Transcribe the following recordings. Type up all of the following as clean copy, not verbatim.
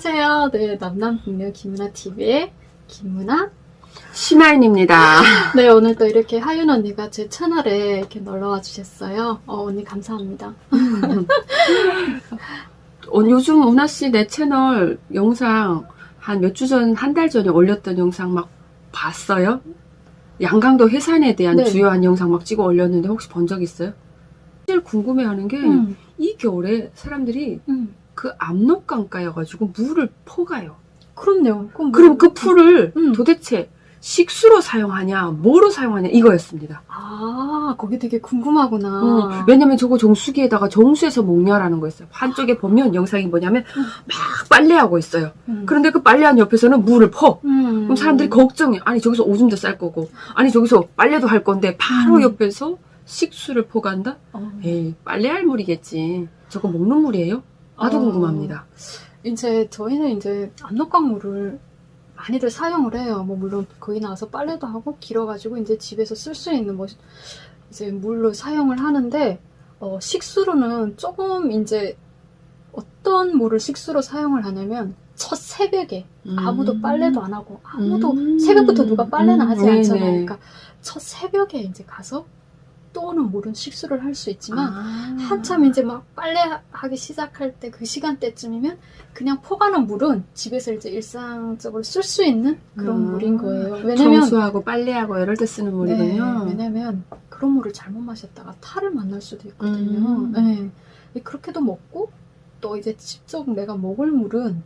안녕하세요. 네, 남남북녀 김은하 TV의 김은하 신하인입니다. 네, 오늘 또 이렇게 하윤 언니가 제 채널에 이렇게 놀러와 주셨어요. 언니 감사합니다. 요즘 은하씨 내 채널 영상 한 몇 주 전, 한 달 전에 올렸던 영상 막 봤어요? 양강도 해산에 대한 네. 주요한 영상 막 찍어 올렸는데 혹시 본 적 있어요? 제일 궁금해하는 게 이 겨울에 사람들이 그 압록강가여가지고 물을 퍼가요. 그럼요. 그럼 그 풀을 도대체 식수로 사용하냐, 뭐로 사용하냐 이거였습니다. 아, 거기 되게 궁금하구나. 왜냐면 저거 정수기에다가 정수해서 먹냐라는 거였어요. 한쪽에 보면 영상이 뭐냐면 막 빨래하고 있어요. 그런데 그 빨래한 옆에서는 물을 퍼. 그럼 사람들이 걱정해. 아니 저기서 오줌도 쌀 거고, 아니 저기서 빨래도 할 건데 바로 옆에서 식수를 퍼간다? 에이, 빨래할 물이겠지. 저거 먹는 물이에요? 나도 궁금합니다. 이제 저희는 이제 압록강물을 많이들 사용을 해요. 뭐 물론 거기 나와서 빨래도 하고 길어가지고 이제 집에서 쓸 수 있는 뭐 이제 물로 사용을 하는데 식수로는 조금 이제 어떤 물을 식수로 사용을 하냐면 첫 새벽에 아무도 빨래도 안 하고 아무도 새벽부터 누가 빨래는 하지 않잖아요. 그러니까 첫 새벽에 이제 가서 또는 물은 식수를 할 수 있지만 한참 이제 막 빨래하기 시작할 때 그 시간대쯤이면 그냥 퍼가는 물은 집에서 이제 일상적으로 쓸 수 있는 그런 물인 거예요. 왜냐면 청소하고 빨래하고 이럴 때 쓰는 물이군요. 네, 왜냐면 그런 물을 잘못 마셨다가 탈을 만날 수도 있거든요. 네. 그렇게도 먹고 또 이제 직접 내가 먹을 물은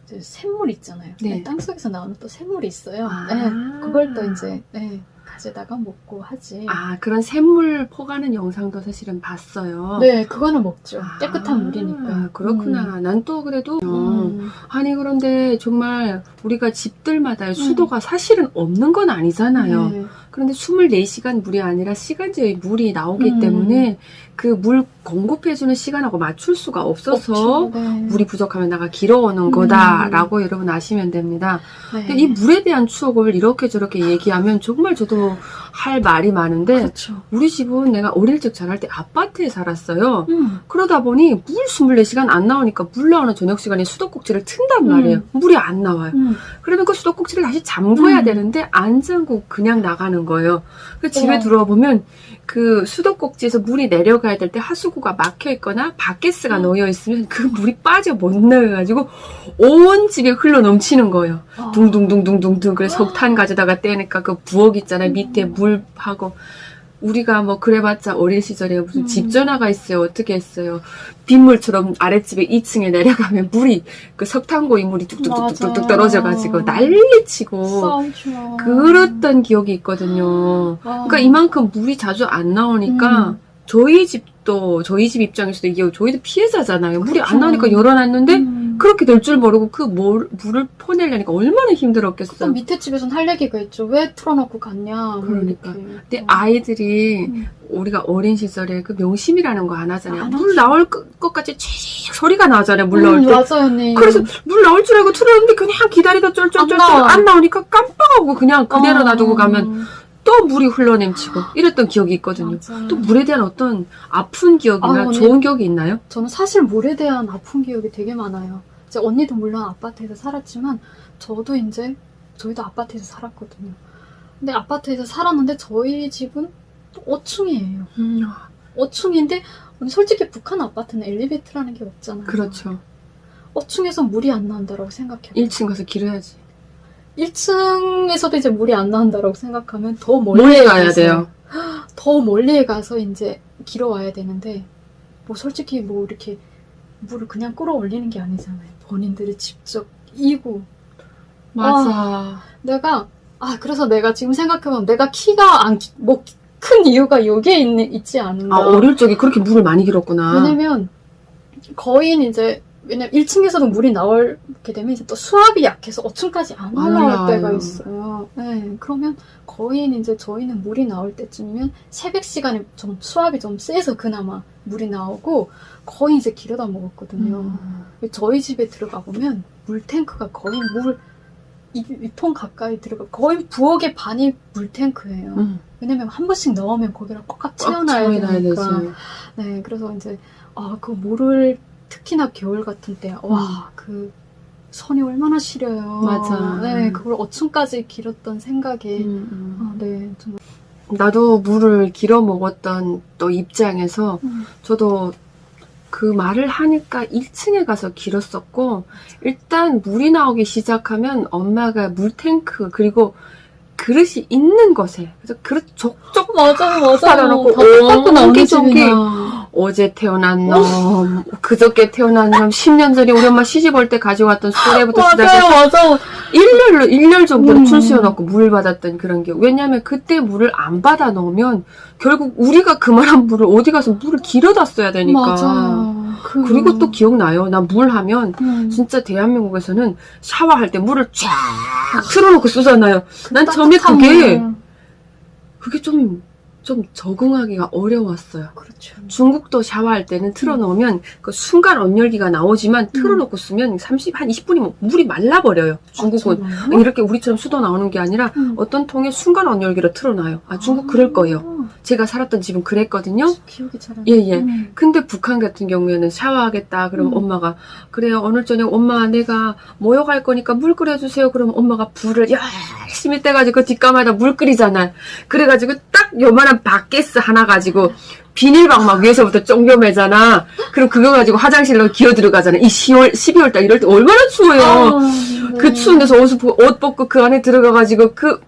이제 샘물 있잖아요. 네. 땅속에서 나오는 또 샘물이 있어요. 네. 그걸 또 이제 가져다가 먹고 하지. 아, 그런 샘물 퍼가는 영상도 사실은 봤어요. 네, 그거는 먹죠. 깨끗한 물이니까. 그렇구나. 난 또 그래도 아니 그런데 정말 우리가 집들마다 수도가 사실은 없는 건 아니잖아요. 네. 그런데 24시간 물이 아니라 시간제의 물이 나오기 때문에 그 물 공급해주는 시간하고 맞출 수가 없어서 물이 부족하면 나가 길어오는 거다라고 여러분 아시면 됩니다. 근데 이 물에 대한 추억을 이렇게 저렇게 얘기하면 정말 저도 할 말이 많은데 그렇죠. 우리 집은 내가 어릴 적 자랄 때 아파트에 살았어요. 그러다 보니 물 24시간 안 나오니까 물 나오는 저녁 시간에 수도꼭지를 튼단 말이에요. 물이 안 나와요. 그러면 그 수도꼭지를 다시 잠궈야 되는데 안 잠그고 그냥 나가는 거예요. 그래서 집에 들어와 보면 그 수도꼭지에서 물이 내려가야 될 때 하수구가 막혀 있거나 바게스가 놓여 있으면 그 물이 빠져 못 나가가지고 온 집에 흘러 넘치는 거예요. 둥둥둥둥둥둥. 그래서 석탄 가져다가 떼니까 그 부엌 있잖아요. 밑에 물하고. 우리가 뭐 그래봤자 어린 시절에 무슨 집 전화가 있어요. 어떻게 했어요. 빗물처럼 아랫집에 2층에 내려가면 물이 그 석탄고이 물이 뚝뚝뚝뚝뚝 떨어져가지고 난리치고 싸우죠. 그랬던 기억이 있거든요. 그러니까 이만큼 물이 자주 안 나오니까 저희 집 입장에서도 이게 저희도 피해자잖아요. 물이 안 나오니까 열어놨는데 그렇게 될 줄 모르고 그 물을 퍼내려니까 얼마나 힘들었겠어요. 밑에 집에서는 할 얘기가 있죠. 왜 틀어놓고 갔냐. 그러니까. 근데 아이들이 우리가 어린 시절에 그 명심이라는 거 안 하잖아요. 물 나올 것까지 칙 소리가 나잖아요. 물 나올 때. 맞아요, 언니. 그래서 물 나올 줄 알고 틀었는데 그냥 기다리다 쫄쫄쫄쫄 안 나오니까 깜빡하고 그냥 그대로 놔두고 가면 또 물이 흘러넘치고 이랬던 기억이 있거든요. 맞아요. 또 물에 대한 어떤 아픈 기억이나 좋은 기억이 있나요? 저는 사실 물에 대한 아픈 기억이 되게 많아요. 이제 언니도 물론 아파트에서 살았지만 저희도 아파트에서 살았거든요. 근데 아파트에서 살았는데 저희 집은 5층이에요. 5층인데 솔직히 북한 아파트는 엘리베이터라는 게 없잖아요. 그렇죠. 5층에서 물이 안 나온다고 생각해요. 1층 가서 길어야지. 1층에서도 이제 물이 안 나온다고 생각하면 더 멀리 멀리 가야 돼요. 더 멀리 가서 이제 길어와야 되는데 뭐 솔직히 뭐 이렇게 물을 그냥 끌어올리는 게 아니잖아요. 본인들이 직접 이고 맞아. 그래서 내가 지금 생각해보면 내가 키가 큰 이유가 여기에 있지 않은가. 어릴 적에 그렇게 물을 많이 길었구나. 왜냐면 1층에서도 물이 나오게 되면 이제 또 수압이 약해서 5층까지 안 올라올 때가 있어요. 네, 그러면 거의 이제 저희는 물이 나올 때쯤이면 새벽 시간에 좀 수압이 좀 세서 그나마 물이 나오고 거의 이제 길어다 먹었거든요. 저희 집에 들어가 보면 물탱크가 거의 2톤 가까이 들어가 거의 부엌의 반이 물탱크예요. 왜냐면 한 번씩 넣으면 거기를 꽉꽉 채워놔야 되니까. 네, 그래서 이제 그 물을 특히나 겨울 같은 때, 그 선이 얼마나 시려요. 맞아. 네, 그걸 어촌까지 길었던 생각에 네, 정말. 나도 물을 길어 먹었던 또 입장에서 저도 그 말을 하니까 1층에 가서 길었었고, 일단 물이 나오기 시작하면 엄마가 물탱크 그리고 그릇이 있는 곳에, 그래서 그릇 족족 맞아. 받아놓고 다 똑같고 나오는 옹기종기 집이나. 어제 태어난 놈, 그저께 태어난 놈, 10년 전에 우리 엄마 시집 올 때 가져왔던 수레부터 시작해서 맞아. 일렬 정도로 줄 세워놓고 물 받았던 그런 게, 왜냐면 그때 물을 안 받아 놓으면 결국 우리가 그만한 물을 어디 가서 물을 길어다 써야 되니까. 맞아요. 그리고 또 기억나요. 나 물 하면 진짜 대한민국에서는 샤워할 때 물을 쫙 틀어놓고 쏘잖아요. 난 처음에 그게 좀 적응하기가 어려웠어요. 그렇죠. 중국도 샤워할 때는 틀어놓으면 그 순간 온열기가 나오지만 틀어놓고 쓰면 한 20분이면 물이 말라버려요. 중국은 이렇게 우리처럼 수도 나오는 게 아니라 어떤 통에 순간 온열기로 틀어놔요. 중국 그럴 거예요. 제가 살았던 집은 그랬거든요. 기억이 잘 안 나. 예. 근데 북한 같은 경우에는 샤워하겠다. 그럼 엄마가, 그래요, 오늘 저녁 엄마 내가 모욕할 거니까 물 끓여주세요. 그럼 엄마가 불을 열심히 떼가지고 그 뒷가마에다 물 끓이잖아. 그래가지고 딱 요만한 바게스 하나 가지고 비닐방 막 위에서부터 쫑겨매잖아. 그럼 그거 가지고 화장실로 기어 들어가잖아. 이 12월 달 이럴 때 얼마나 추워요. 그 추운 데서 옷 벗고 그 안에 들어가가지고 그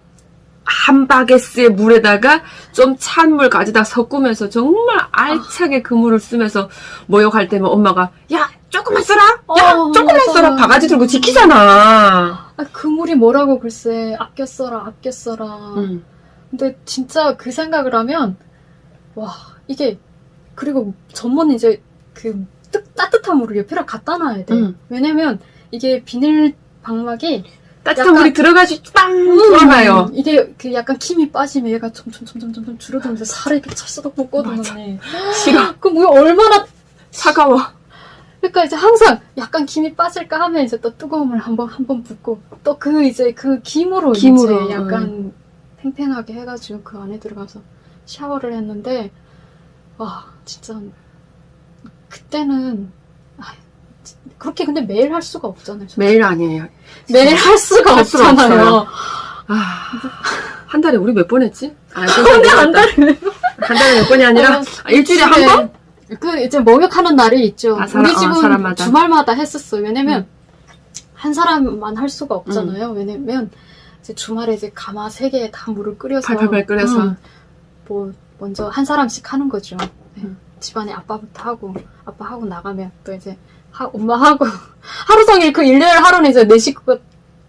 한 바게스의 물에다가 좀 찬 물 가져다 섞으면서 정말 알차게 그 물을 쓰면서 모욕할 때면 엄마가, 야, 조금만 써라! 야, 조금만 맞아. 써라! 바가지 들고 지키잖아. 그 물이 뭐라고 글쎄, 아껴 써라. 근데 진짜 그 생각을 하면, 와, 이게, 그리고 전문 이제 그 따뜻한 물을 옆에다 갖다 놔야 돼. 왜냐면 이게 비닐 방막이 따뜻한 물이 들어가지 빵! 돌아가요. 이게 그 약간 힘이 빠지면 얘가 점점 줄어들면서 살이 이렇게 찰싹 붙거든요. 싫어. 그 뭐 얼마나 차가워. 그러니까 이제 항상 약간 김이 빠질까 하면 이제 또 뜨거운 물 한번 붓고 또 그 이제 그 김으로 이제 약간 팽팽하게 해가지고 그 안에 들어가서 샤워를 했는데, 와, 진짜 그때는 그렇게 근데 매일 할 수가 없잖아요. 매일 아니에요. 매일 할 수가 없잖아요. 한 달에 우리 몇 번 했지? 근데 한 달에 몇 번이 아니라 일주일에 한 번? 그 이제 목욕하는 날이 있죠. 우리 집은 사람마다. 주말마다 했었어요. 왜냐면 한 사람만 할 수가 없잖아요. 왜냐면 이제 주말에 이제 가마 3개에 다 물을 끓여서 팔팔팔 끓여서 뭐 먼저 한 사람씩 하는 거죠. 집안에 아빠부터 하고, 아빠 하고 나가면 또 이제 엄마 하고 하루 종일 그 일요일 하루는 이제 내 식구가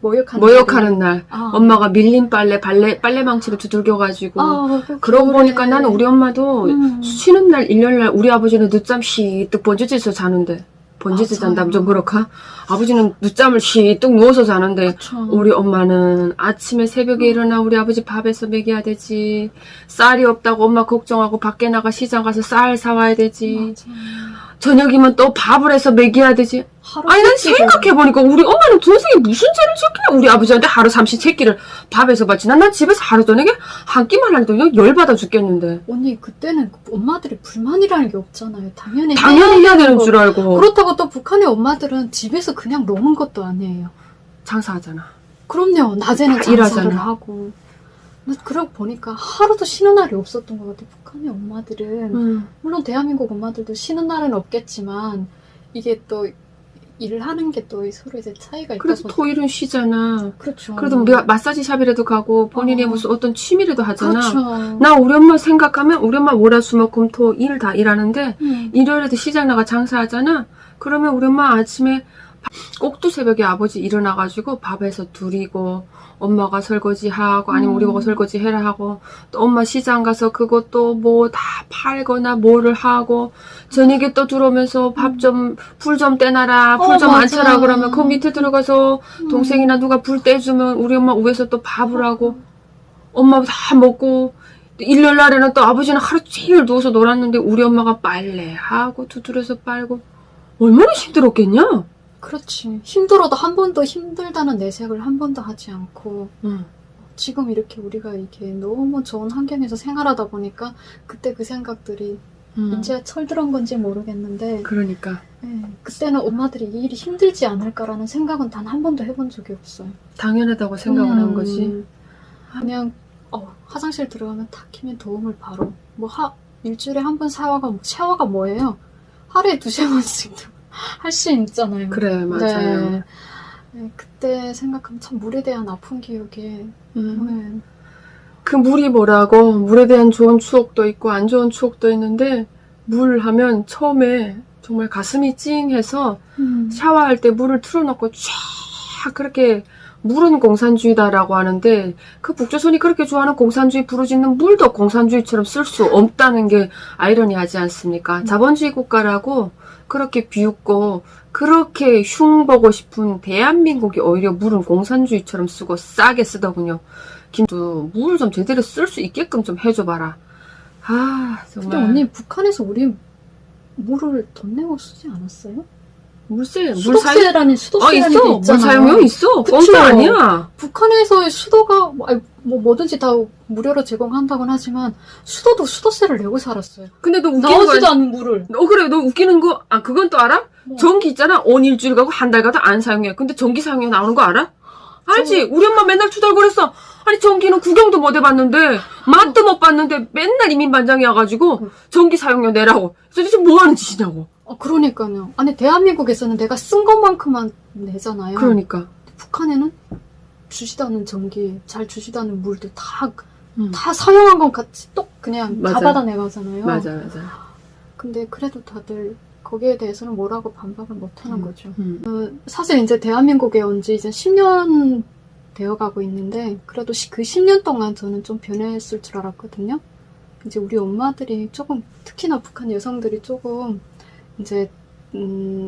모욕하는 날. 엄마가 밀린 빨래망치를 두들겨가지고. 그러고 보니까 나는 우리 엄마도 쉬는 날, 일요일 날 우리 아버지는 늦잠 시뜩 번지에서 자는데. 번지에서 잔다면 좀 그렇까? 아버지는 늦잠을 시뜩 누워서 자는데, 그쵸. 우리 엄마는 아침에 새벽에 일어나 우리 아버지 밥에서 먹여야 되지. 쌀이 없다고 엄마 걱정하고 밖에 나가 시장 가서 쌀 사와야 되지. 맞아. 저녁이면 또 밥을 해서 먹여야 되지. 아니, 난 생각해보니까 우리 엄마는 도대체 무슨 죄를 지었길래 우리 아버지한테 하루 삼시세끼를 밥에서 받지. 난 집에서 하루 저녁에 한 끼만 할 때도 열받아 죽겠는데. 언니, 그때는 엄마들이 불만이라는 게 없잖아요. 당연히 해야 되는 줄 알고. 그렇다고 또 북한의 엄마들은 집에서 그냥 노는 것도 아니에요. 장사하잖아. 그럼요. 낮에는 장사를 일하잖아. 하고. 그러고 보니까 하루도 쉬는 날이 없었던 것 같아요. 북한의 엄마들은. 물론 대한민국 엄마들도 쉬는 날은 없겠지만 이게 또 일을 하는 게 또 서로 이제 차이가 있다. 그래서 토일은 쉬잖아. 그렇죠. 그래도 마사지 샵이라도 가고 본인이 무슨 어떤 취미라도 하잖아. 그렇죠. 나 우리 엄마 생각하면 우리 엄마 월화수목금토 일 다 일하는데 일요일에도 시장 나가 장사하잖아. 그러면 우리 엄마 아침에 꼭두 새벽에 아버지 일어나가지고 밥해서 두리고 엄마가 설거지하고 아니면 우리 보고 설거지 해라 하고 또 엄마 시장 가서 그것도 뭐 다 팔거나 뭐를 하고 저녁에 또 들어오면서 불 좀 떼놔라 불 좀 안 쳐라 그러면 그 밑에 들어가서 동생이나 누가 불 떼주면 우리 엄마 위에서 또 밥을 하고 엄마 다 먹고 일요일 날에는 또 아버지는 하루 종일 누워서 놀았는데 우리 엄마가 빨래하고 두드려서 빨고 얼마나 힘들었겠냐? 그렇지. 힘들어도 한 번도 힘들다는 내색을 한 번도 하지 않고 지금 이렇게 우리가 이렇게 너무 좋은 환경에서 생활하다 보니까 그때 그 생각들이 이제 철들은 건지 모르겠는데 그러니까. 예, 그때는 엄마들이 이 일이 힘들지 않을까라는 생각은 단 한 번도 해본 적이 없어요. 당연하다고 생각을 한 거지. 그냥 화장실 들어가면 탁 키면 도움을 바로 일주일에 한 번 샤워가 뭐예요? 하루에 2시간씩 할 수 있잖아요. 그래, 맞아요. 네. 네, 그때 생각하면 참 물에 대한 아픈 기억이 네. 그 물이 뭐라고, 물에 대한 좋은 추억도 있고 안 좋은 추억도 있는데, 물 하면 처음에 정말 가슴이 찡해서 샤워할 때 물을 틀어놓고 쫙 그렇게, 물은 공산주의다라고 하는데, 그 북조선이 그렇게 좋아하는 공산주의 부르짖는 물도 공산주의처럼 쓸 수 없다는 게 아이러니하지 않습니까? 자본주의 국가라고 그렇게 비웃고 그렇게 흉보고 싶은 대한민국이 오히려 물은 공산주의처럼 쓰고 싸게 쓰더군요. 김도 물 좀 제대로 쓸 수 있게끔 좀 해줘봐라. 아, 정말. 근데 언니 북한에서 우리 물을 돈 내고 쓰지 않았어요? 수도세라는 수도세라는 게 있어. 있잖아요. 물 사용료 있어. 그쵸? 공짜 아니야. 북한에서의 수도가 뭐든지 다 무료로 제공한다고는 하지만 수도도 수도세를 내고 살았어요. 근데 너 웃기는 나오지도 거 않은 물을. 그래. 너 웃기는 거 그건 또 알아? 뭐. 전기 있잖아. 온 일주일 가고 한 달 가도 안 사용해. 근데 전기 사용료 나오는 거 알아? 알지? 우리 엄마 맨날 투덜거렸어. 아니 전기는 구경도 못 해봤는데 맛도 못 봤는데 맨날 이민반장이어가지고 전기 사용료 내라고. 도대체 뭐하는 짓이냐고. 그러니까요. 아니 대한민국에서는 내가 쓴 것만큼만 내잖아요. 그러니까. 북한에는 주지도 않은 전기, 잘 주지도 않은 물도 다 사용한 건 같이 또 그냥 다 맞아. 받아내가잖아요. 맞아. 근데 그래도 다들 거기에 대해서는 뭐라고 반박을 못하는 거죠. 음. 사실 이제 대한민국에 온 지 이제 10년 되어가고 있는데 그래도 그 10년 동안 저는 좀 변했을 줄 알았거든요. 이제 우리 엄마들이 조금 특히나 북한 여성들이 조금 이제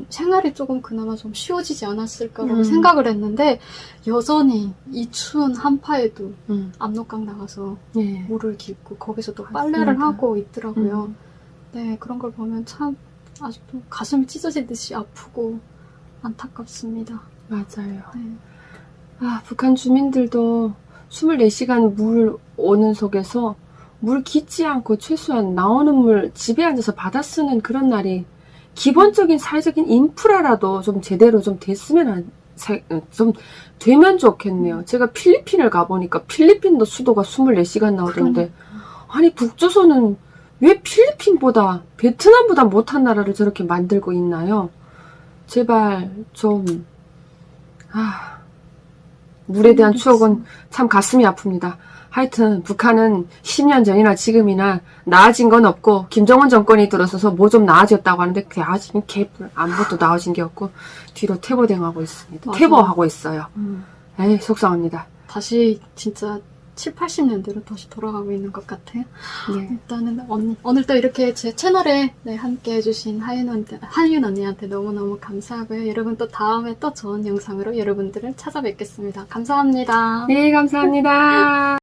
생활이 조금 그나마 좀 쉬워지지 않았을까라고 생각을 했는데 여전히 이 추운 한파에도 압록강 나가서 예. 물을 깃고 거기서 또 맞습니다. 빨래를 하고 있더라고요. 네, 그런 걸 보면 참 아직도 가슴이 찢어지듯이 아프고 안타깝습니다. 맞아요. 네. 북한 주민들도 24시간 물 오는 속에서 물 깃지 않고 최소한 나오는 물 집에 앉아서 받아 쓰는 그런 날이 기본적인 사회적인 인프라라도 좀 제대로 좀 좀 되면 좋겠네요. 제가 필리핀을 가보니까 필리핀도 수도가 24시간 나오던데 아니 북조선은 왜 필리핀보다 베트남보다 못한 나라를 저렇게 만들고 있나요? 제발 좀 물에 대한 추억은 참 가슴이 아픕니다. 하여튼 북한은 10년 전이나 지금이나 나아진 건 없고 김정은 정권이 들어서서 뭐 좀 나아졌다고 하는데 그 나아진 개뿔 아무것도 나아진 게 없고 뒤로 퇴보당하고 있습니다. 맞아요. 퇴보하고 있어요. 에이 속상합니다. 다시 진짜 7, 80년대로 다시 돌아가고 있는 것 같아요. 네. 일단은 오늘 또 이렇게 제 채널에 함께 해주신 하윤 언니한테 너무너무 감사하고요. 여러분 또 다음에 또 좋은 영상으로 여러분들을 찾아뵙겠습니다. 감사합니다. 네 감사합니다.